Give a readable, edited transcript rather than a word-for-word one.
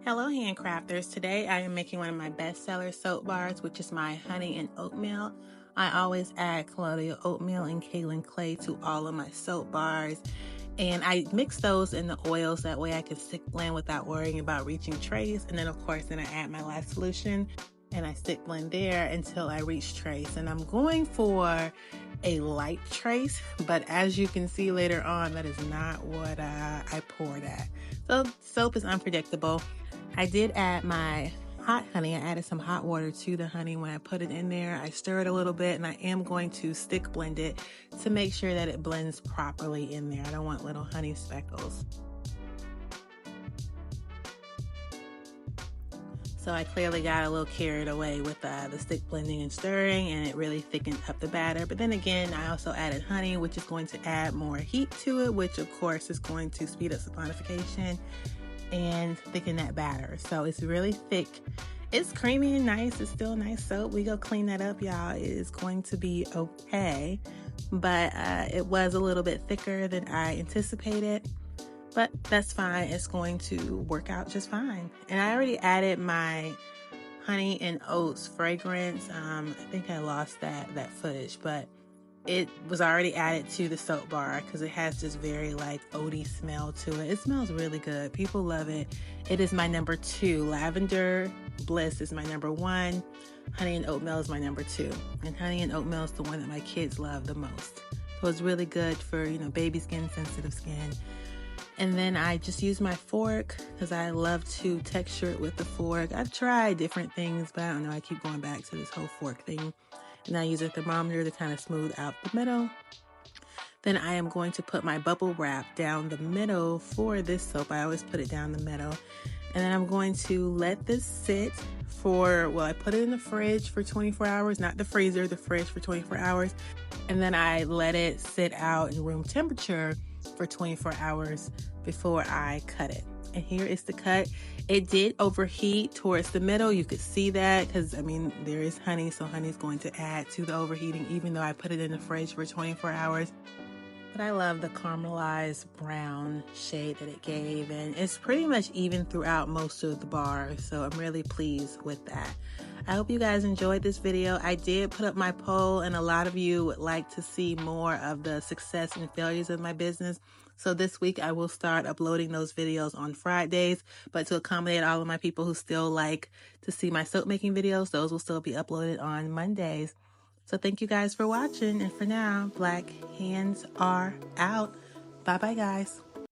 Hello handcrafters. Today I am making one of my bestseller soap bars, which is my honey and oatmeal. I always add colloidal oatmeal and kaolin clay to all of my soap bars, and I mix those in the oils, that way I can stick blend without worrying about reaching trace. And then of course I add my last solution and I stick blend there until I reach trace. And I'm going for a light trace, but as you can see later on, that is not what I poured at. So soap is unpredictable. I did add my hot honey. I added some hot water to the honey when I put it in there. I stir it a little bit, and I am going to stick blend it to make sure that it blends properly in there. I don't want little honey speckles. So I clearly got a little carried away with the stick blending and stirring, and it really thickened up the batter. But then again, I also added honey, which is going to add more heat to it, which of course is going to speed up saponification and thicken that batter. So it's really thick. It's creamy and nice. It's still nice soap. We go clean that up, y'all. It is going to be okay. But it was a little bit thicker than I anticipated. But that's fine. It's going to work out just fine. And I already added my honey and oats fragrance. I think I lost that footage, but it was already added to the soap bar because it has this very like oaty smell to it. It smells really good. People love it. It is my number 2. Lavender Bliss is my number 1. Honey and oatmeal is my number 2. And honey and oatmeal is the one that my kids love the most. So it's really good for, baby skin, sensitive skin. And then I just use my fork because I love to texture it with the fork. I've tried different things, but I don't know. I keep going back to this whole fork thing. And I use a thermometer to kind of smooth out the middle. Then I am going to put my bubble wrap down the middle for this soap. I always put it down the middle. And then I'm going to let this sit I put it in the fridge for 24 hours, not the freezer, the fridge for 24 hours. And then I let it sit out in room temperature for 24 hours before I cut it. And here is the cut. It did overheat towards the middle. You could see that because, there is honey, so honey is going to add to the overheating, even though I put it in the fridge for 24 hours. But I love the caramelized brown shade that it gave, and it's pretty much even throughout most of the bars, so I'm really pleased with that. I hope you guys enjoyed this video. I did put up my poll, and a lot of you would like to see more of the success and failures of my business. So this week I will start uploading those videos on Fridays, but to accommodate all of my people who still like to see my soap making videos, those will still be uploaded on Mondays. So thank you guys for watching, and for now, Black Hands are out. Bye bye guys.